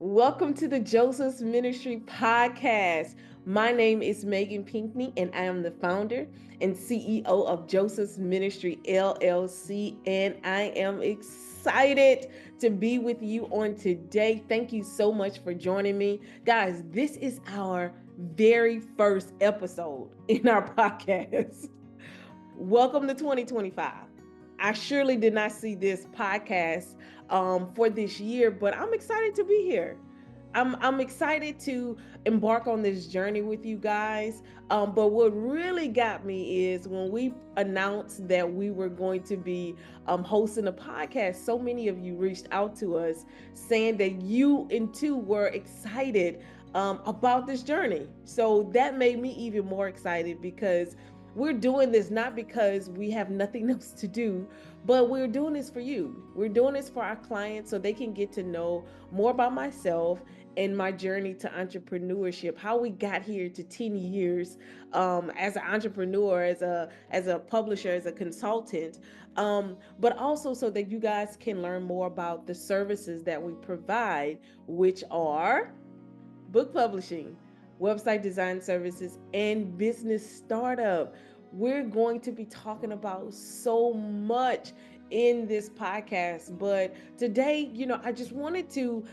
Welcome to the Joseph's Ministry podcast. My name is Meagan Pinkney, and I am the founder and CEO of Joseph's Ministry LLC. And I am excited to be with you on today. Thank you so much for joining me. Guys, this is our very first episode in our podcast. Welcome to 2025. I surely did not see this podcast for this year, but I'm excited to be here. I'm excited to embark on this journey with you guys. But what really got me is when we announced that we were going to be hosting a podcast, so many of you reached out to us saying that you and too were excited about this journey. So that made me even more excited because we're doing this not because we have nothing else to do, but we're doing this for you. We're doing this for our clients so they can get to know more about myself and my journey to entrepreneurship, how we got here to 10 years as an entrepreneur, as a publisher, as a consultant, but also so that you guys can learn more about the services that we provide, which are book publishing, website design services, and business startup. We're going to be talking about so much in this podcast, but today, I just wanted to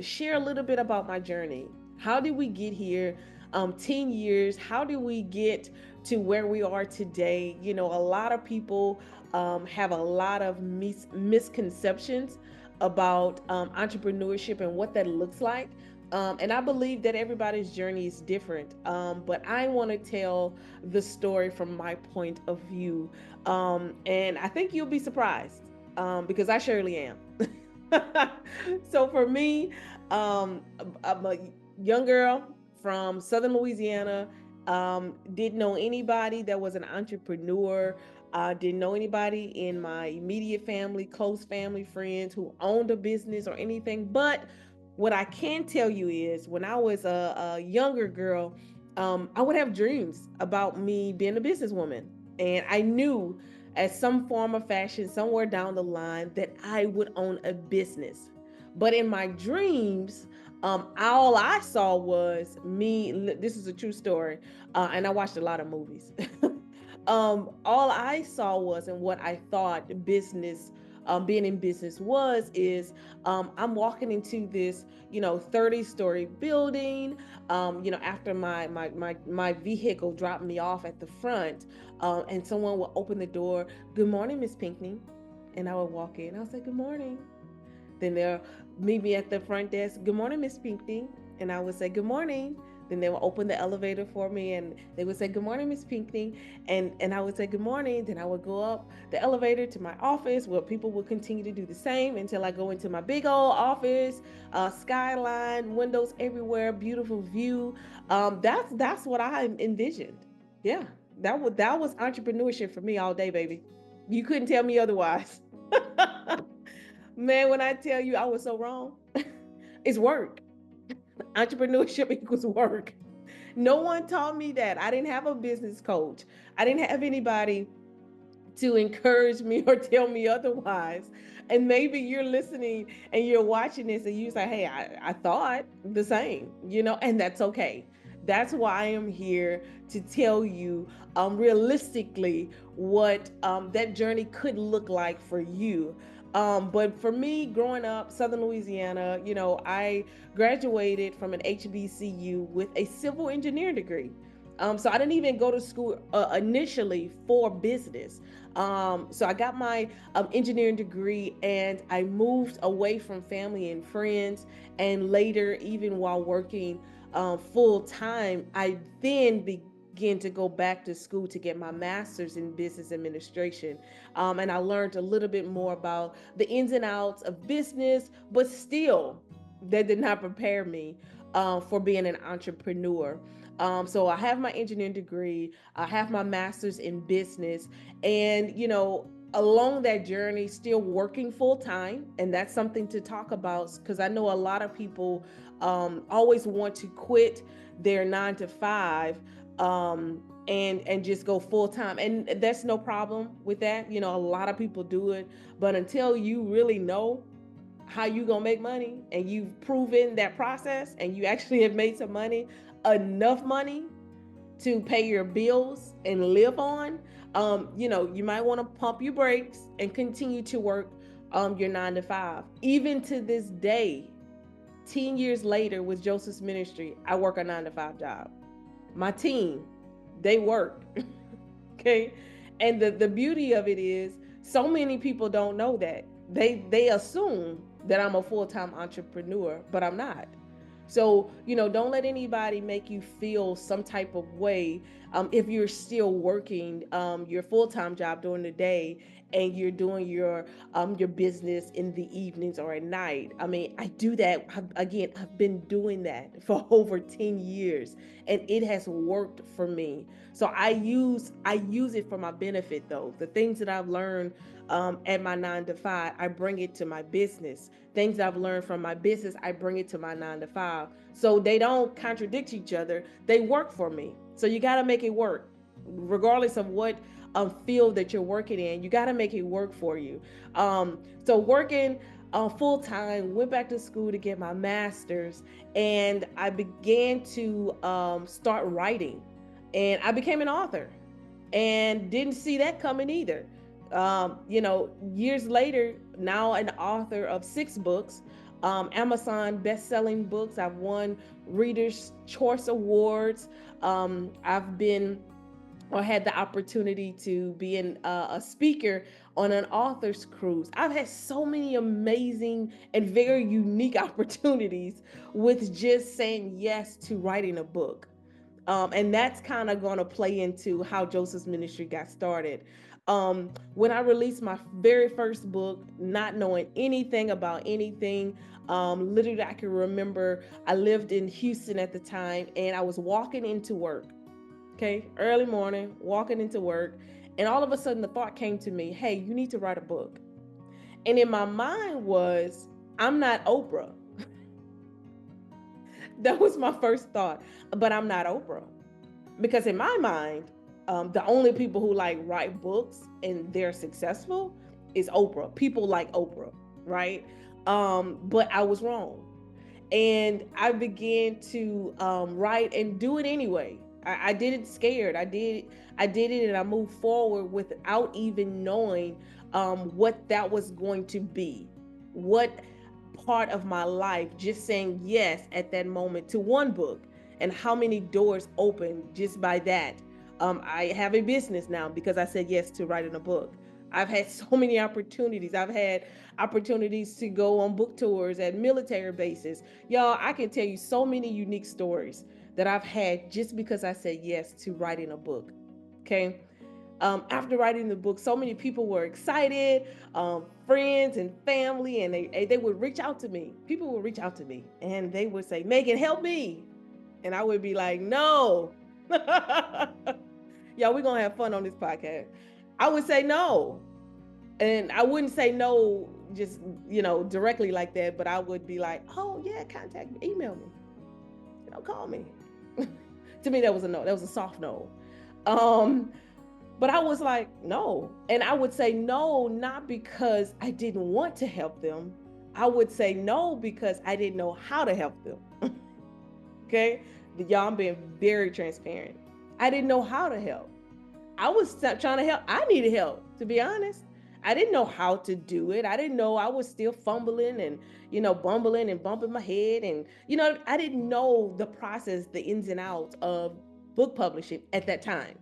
share a little bit about my journey. How did we get here? 10 years. How did we get to where we are today? A lot of people have a lot of misconceptions about entrepreneurship and what that looks like. And I believe that everybody's journey is different. But I want to tell the story from my point of view. And I think you'll be surprised because I surely am. So for me, I'm a young girl from Southern Louisiana. Didn't know anybody that was an entrepreneur. Didn't know anybody in my immediate family, close family, friends who owned a business or anything. But what I can tell you is when I was a younger girl, I would have dreams about me being a businesswoman. And I knew at some form of fashion, somewhere down the line, that I would own a business. But in my dreams, all I saw was me. This is a true story. And I watched a lot of movies. All I saw was, and what I thought business, being in business is I'm walking into this, 30-story building. After my vehicle dropped me off at the front, and someone will open the door. Good morning, Miss Pinkney, and I would walk in. I'll say good morning. Then they'll meet me at the front desk. Good morning, Miss Pinkney, and I would say good morning. Then they would open the elevator for me and they would say, good morning, Miss Pinkney. And I would say, good morning. Then I would go up the elevator to my office where people would continue to do the same until I go into my big old office, skyline, windows everywhere, beautiful view. That's what I envisioned. Yeah, that was entrepreneurship for me all day, baby. You couldn't tell me otherwise. Man, when I tell you I was so wrong, it's work. Entrepreneurship equals work. No one taught me that. I didn't have a business coach. I didn't have anybody to encourage me or tell me otherwise. And maybe you're listening and you're watching this and you say, hey, I thought the same, and that's okay. That's why I am here to tell you realistically what that journey could look like for you. But for me, growing up, Southern Louisiana, I graduated from an HBCU with a civil engineering degree. So I didn't even go to school initially for business. So I got my engineering degree and I moved away from family and friends. And later, even while working full time, I then began to go back to school to get my master's in business administration. And I learned a little bit more about the ins and outs of business, but still, that did not prepare me for being an entrepreneur. So I have my engineering degree, I have my master's in business, and along that journey, still working full time, and that's something to talk about because I know a lot of people always want to quit their 9 to 5 and just go full time, and that's no problem with that. A lot of people do it, but until you really know how you gonna make money, and you've proven that process, and you actually have made some money, enough money to pay your bills and live on, you might want to pump your brakes and continue to work your 9 to 5. Even to this day, 10 years later with Joseph's Ministry, I work a 9 to 5 job. My team, they work. Okay. And the beauty of it is, so many people don't know that. They assume that I'm a full-time entrepreneur, but I'm not. So, don't let anybody make you feel some type of way, if you're still working your full-time job during the day, and you're doing your business in the evenings or at night. I mean, I do that. I've been doing that for over 10 years, and it has worked for me. So I use it for my benefit, though. The things that I've learned at my 9 to 5, I bring it to my business. Things I've learned from my business, I bring it to my 9 to 5. So they don't contradict each other. They work for me. So you got to make it work, regardless of what field that you're working in. You got to make it work for you. So working full time, went back to school to get my master's, and I began to start writing, and I became an author, and didn't see that coming either. Years later, now an author of 6 books, Amazon best-selling books. I've won Reader's Choice Awards. I've been or had the opportunity to be a speaker on an author's cruise. I've had so many amazing and very unique opportunities with just saying yes to writing a book. And that's kind of going to play into how Joseph's Ministry got started. When I released my very first book, not knowing anything about anything, literally, I can remember I lived in Houston at the time, and I was walking into work, okay, early morning, walking into work, and all of a sudden the thought came to me, hey, you need to write a book. And in my mind was, I'm not Oprah. That was my first thought. But I'm not Oprah. Because in my mind, the only people who like write books and they're successful is Oprah. People like Oprah, right? But I was wrong. And I began to write and do it anyway. I did it scared. I did it, and I moved forward without even knowing what that was going to be. What part of my life, just saying yes at that moment to one book, and how many doors opened just by that. I have a business now because I said yes to writing a book. I've had so many opportunities. I've had opportunities to go on book tours at military bases. Y'all, I can tell you so many unique stories that I've had just because I said yes to writing a book. Okay. After writing the book, so many people were excited, friends and family, and they would reach out to me. People would reach out to me, and they would say, Meagan, help me. And I would be like, no. Y'all, we're going to have fun on this podcast. I would say no. And I wouldn't say no just, directly like that, but I would be like, oh, yeah, contact me, email me, call me. To me, that was a no. That was a soft no. But I was like, no. And I would say no, not because I didn't want to help them. I would say no because I didn't know how to help them. Okay? Y'all, I'm being very transparent. I didn't know how to help. I was trying to help. I needed help, to be honest. I didn't know how to do it. I didn't know. I was still fumbling and, bumbling and bumping my head. And, I didn't know the process, the ins and outs of book publishing at that time.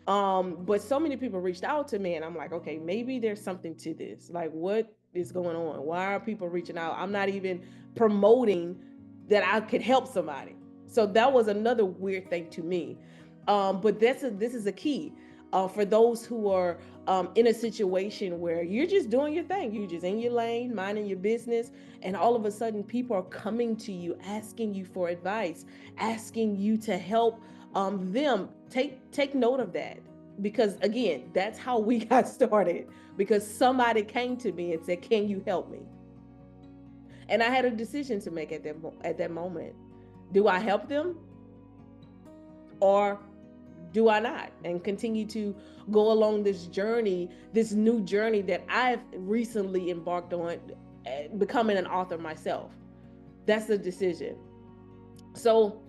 But so many people reached out to me, and I'm like, okay, maybe there's something to this. Like, what is going on? Why are people reaching out? I'm not even promoting that I could help somebody. So that was another weird thing to me. But this is a key for those who are in a situation where you're just doing your thing. You're just in your lane, minding your business. And all of a sudden, people are coming to you, asking you for advice, asking you to help them. Take note of that. Because again, that's how we got started. Because somebody came to me and said, can you help me? And I had a decision to make at that moment. Do I help them? Or do I not? And continue to go along this journey, this new journey that I've recently embarked on becoming an author myself. That's the decision. So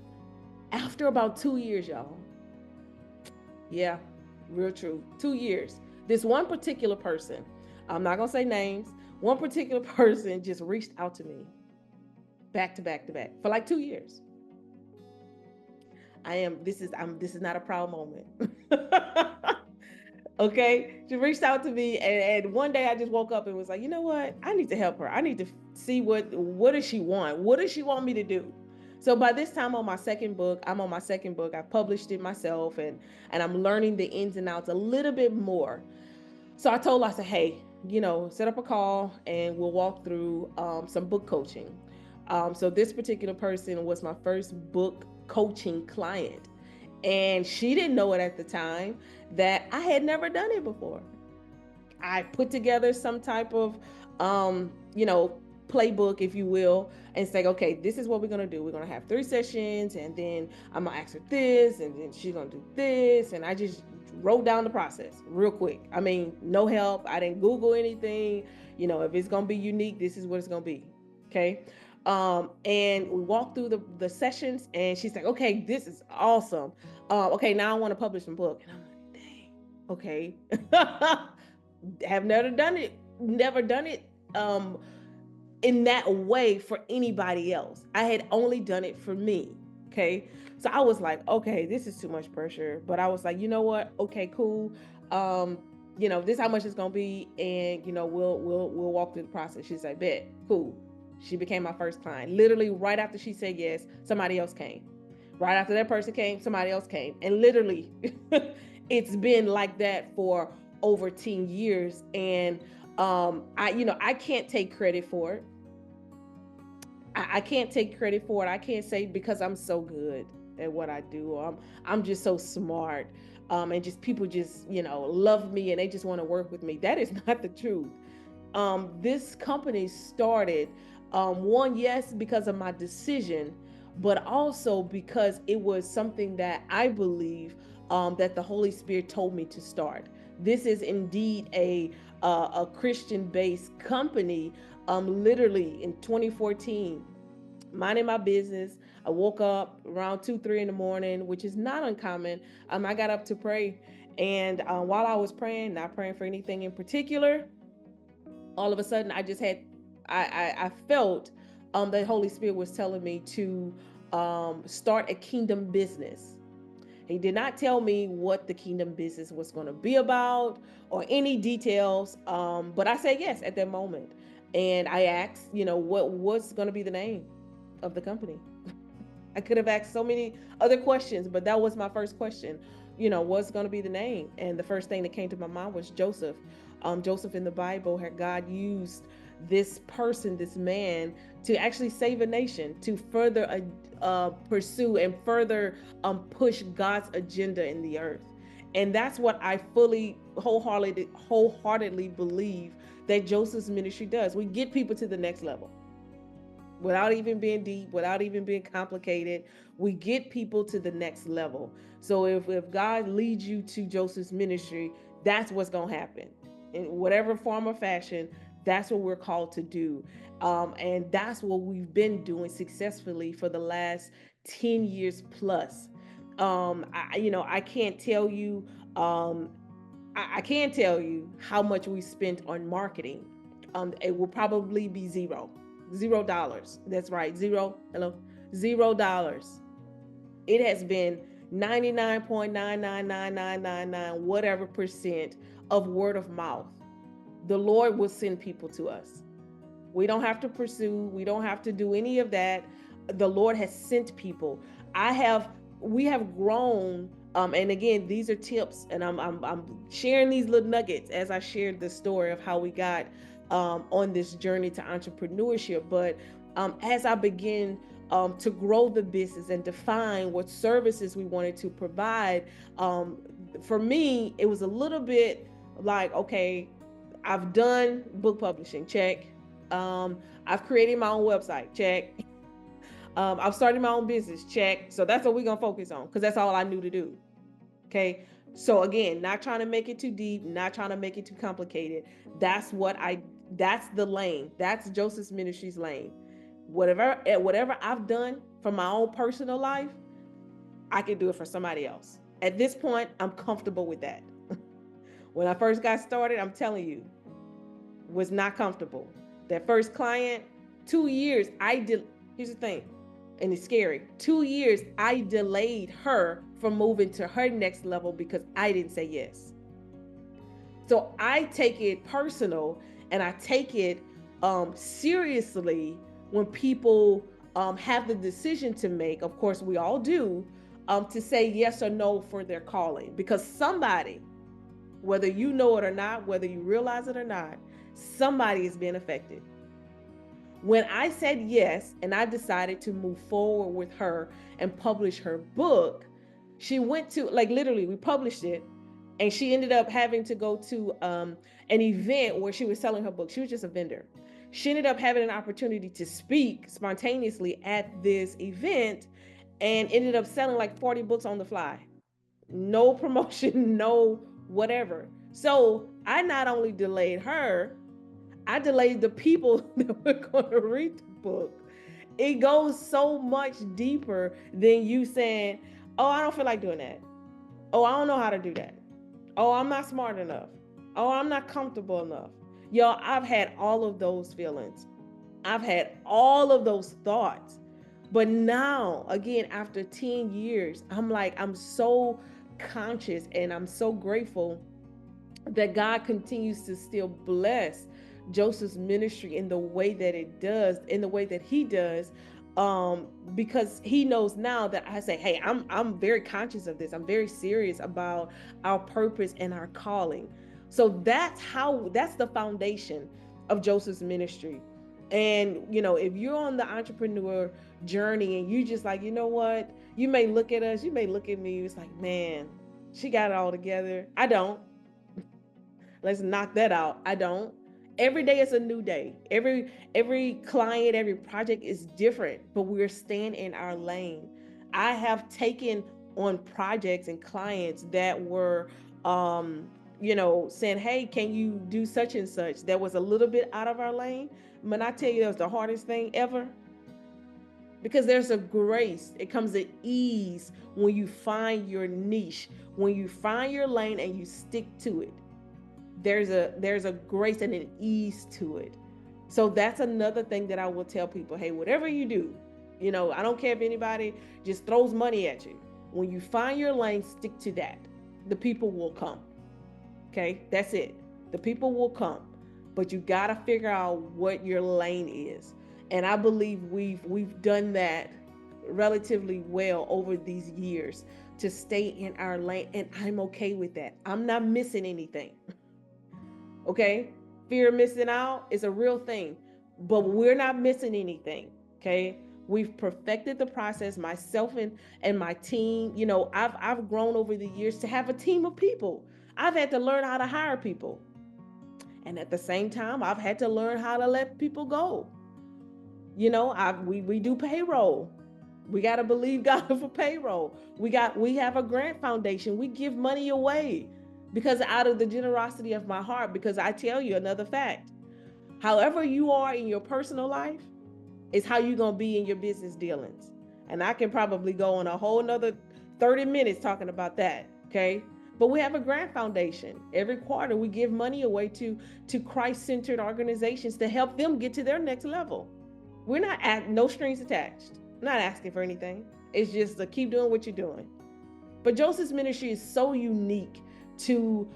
after about 2 years, y'all, yeah, real true, 2 years, this one particular person, I'm not gonna say names, one particular person just reached out to me back to back to back for like 2 years. This is not a proud moment. Okay, she reached out to me, and one day I just woke up and was like, you know what, I need to help her. I need to see what does she want, what does she want me to do. So by this time, I'm on my second book. I published it myself, and I'm learning the ins and outs a little bit more. So I told her, I said, hey, set up a call and we'll walk through some book coaching. So this particular person was my first book coaching client. And she didn't know it at the time that I had never done it before. I put together some type of, playbook, if you will, and say, okay, this is what we're going to do. We're going to have 3 sessions, and then I'm going to ask her this, and then she's going to do this. And I just wrote down the process real quick. I mean, no help. I didn't Google anything. If it's going to be unique, this is what it's going to be. Okay. And we walked through the sessions, and she's like, okay, this is awesome. Okay, now I want to publish a book. And I'm like, dang, okay. Have never done it in that way for anybody else. I had only done it for me. Okay. So I was like, okay, this is too much pressure. But I was like, you know what? Okay, cool. This is how much it's gonna be, and we'll walk through the process. She's like, bet, cool. She became my first client. Literally right after she said yes, somebody else came. Right after that person came, somebody else came. And literally it's been like that for over 10 years. And I can't take credit for it. I can't take credit for it. I can't say because I'm so good at what I do, or I'm just so smart. And just people just, love me and they just want to work with me. That is not the truth. This company started, one, yes, because of my decision, but also because it was something that I believe that the Holy Spirit told me to start. This is indeed a Christian-based company. Literally in 2014, minding my business, I woke up around 2, 3 in the morning, which is not uncommon. I got up to pray, and while I was praying, not praying for anything in particular, all of a sudden I felt the Holy Spirit was telling me to start a kingdom business. He did not tell me what the kingdom business was going to be about or any details, but I said yes at that moment. And I asked, what was going to be the name of the company? I could have asked so many other questions, but that was my first question. What's going to be the name? And the first thing that came to my mind was Joseph. Joseph in the Bible, had God used this person, this man, to actually save a nation, to further pursue and further push God's agenda in the earth. And that's what I fully, wholeheartedly believe that Joseph's ministry does. We get people to the next level without even being deep, without even being complicated. We get people to the next level. So if God leads you to Joseph's ministry, that's what's going to happen. In whatever form or fashion, that's what we're called to do. And that's what we've been doing successfully for the last 10 years plus. I can't tell you, I can tell you how much we spent on marketing. It will probably be $0. That's right. $0. It has been 99.99999 whatever percent of word of mouth. The Lord will send people to us. We don't have to pursue. We don't have to do any of that. The Lord has sent people. We have grown. And again, these are tips, and I'm sharing these little nuggets as I shared the story of how we got on this journey to entrepreneurship. But as I begin to grow the business and define what services we wanted to provide, for me, it was a little bit like, okay, I've done book publishing, check. I've created my own website, check. I've started my own business, check. So that's what we're going to focus on, because that's all I knew to do. Okay. So again, not trying to make it too deep, not trying to make it too complicated. That's what I That's the lane. That's Joseph's Ministries lane. Whatever I've done for my own personal life, I can do it for somebody else. At this point, I'm comfortable with that. When I first got started, I'm telling you, was not comfortable. That first client, 2 years, I did. Here's the thing, and it's scary. 2 years, I delayed her from moving to her next level because I didn't say yes. So I take it personal, and I take it seriously when people have the decision to make. Of course, we all do, to say yes or no for their calling, because somebody, whether you know it or not, whether you realize it or not, somebody is being affected. When I said yes and I decided to move forward with her and publish her book, she went to, like, literally, we published it, and she ended up having to go to an event where she was selling her book. She was just a vendor. She ended up having an opportunity to speak spontaneously at this event and ended up selling like 40 books on the fly. No promotion, no whatever. So I not only delayed her, I delayed the people that were going to read the book. It goes so much deeper than you saying, oh, I don't feel like doing that. Oh, I don't know how to do that. Oh, I'm not smart enough. Oh, I'm not comfortable enough. Y'all, I've had all of those feelings. I've had all of those thoughts. But now, again, after 10 years, I'm so conscious, and I'm so grateful that God continues to still bless Joseph's ministry in the way that it does, in the way that he does, because he knows now that I say, hey, I'm very conscious of this. I'm very serious about our purpose and our calling. So that's the foundation of Joseph's ministry. And if you're on the entrepreneur journey and you just like, you know what, you may look at us, you may look at me, it's like, man, she got it all together. I don't. Let's knock that out. I don't. Every day is a new day. Every client, every project is different, but we're staying in our lane. I have taken on projects and clients that were saying, hey, can you do such and such? That was a little bit out of our lane. When I tell you that was the hardest thing ever, because there's a grace. It comes at ease when you find your niche, when you find your lane and you stick to it. There's a grace and an ease to it. So that's another thing that I will tell people. Hey, whatever you do, I don't care if anybody just throws money at you. When you find your lane, stick to that. The people will come. Okay, that's it. The people will come, but you got to figure out what your lane is. And I believe we've done that relatively well over these years to stay in our lane, and I'm okay with that. I'm not missing anything. Okay, fear of missing out is a real thing, but we're not missing anything. Okay, we've perfected the process, myself and my team. I've grown over the years to have a team of people. I've had to learn how to hire people, and at the same time I've had to learn how to let people go. We do payroll. We got to believe God for payroll. We have a grant foundation. We give money away because out of the generosity of my heart. Because I tell you another fact, however you are in your personal life is how you're going to be in your business dealings. And I can probably go on a whole nother 30 minutes talking about that. Okay. But we have a grant foundation. Every quarter we give money away to Christ-centered organizations to help them get to their next level. We're not at no strings attached. I'm not asking for anything. It's just to keep doing what you're doing. But Joseph's ministry is so unique to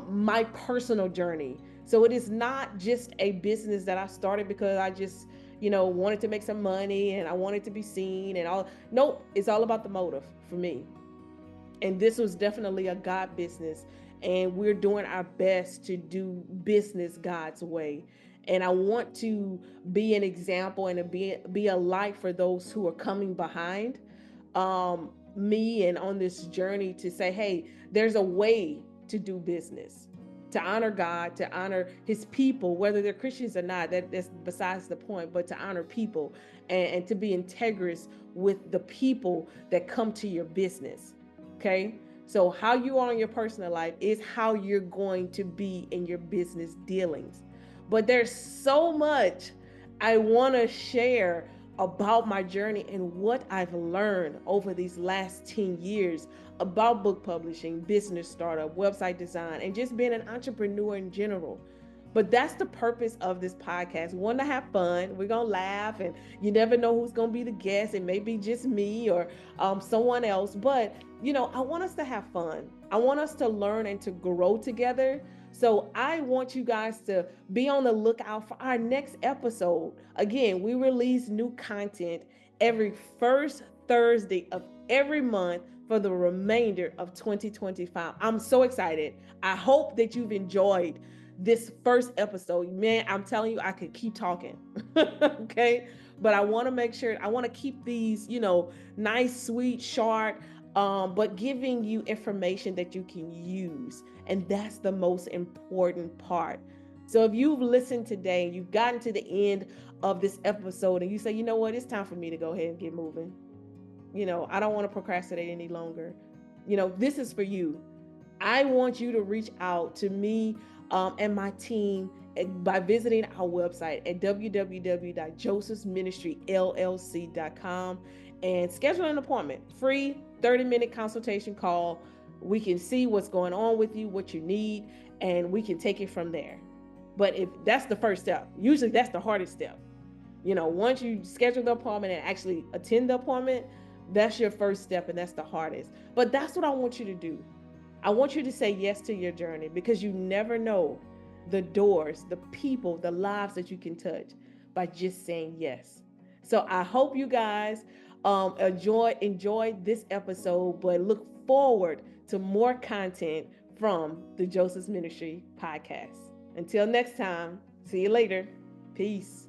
my personal journey. So it is not just a business that I started because I just, wanted to make some money and I wanted to be seen and all. Nope, it's all about the motive for me. And this was definitely a God business. And we're doing our best to do business God's way. And I want to be an example and to be a light for those who are coming behind me and on this journey to say, hey, there's a way to do business, to honor God, to honor his people, whether they're Christians or not, that's besides the point, but to honor people and to be integrous with the people that come to your business. Okay. So how you are in your personal life is how you're going to be in your business dealings. But there's so much I want to share about my journey and what I've learned over these last 10 years about book publishing, business startup, website design, and just being an entrepreneur in general. But that's the purpose of this podcast. We want to have fun. We're going to laugh, and you never know who's going to be the guest. It may be just me or someone else. But, I want us to have fun. I want us to learn and to grow together. So I want you guys to be on the lookout for our next episode. Again, we release new content every first Thursday of every month for the remainder of 2025. I'm so excited. I hope that you've enjoyed this first episode. Man, I'm telling you, I could keep talking. Okay. But I want to make sure, I want to keep these, nice, sweet, short, but giving you information that you can use. And that's the most important part. So if you've listened today and you've gotten to the end of this episode and you say, you know what, it's time for me to go ahead and get moving. I don't want to procrastinate any longer. This is for you. I want you to reach out to me and my team by visiting our website at www.josephsministryllc.com and schedule an appointment. Free 30-minute consultation call. We can see what's going on with you, what you need, and we can take it from there. But if that's the first step, usually that's the hardest step. Once you schedule the appointment and actually attend the appointment, that's your first step, and that's the hardest. But that's what I want you to do. I want you to say yes to your journey, because you never know the doors, the people, the lives that you can touch by just saying yes. So I hope you guys enjoyed this episode, but look forward to more content from the Joseph's Ministry podcast. Until next time, see you later. Peace.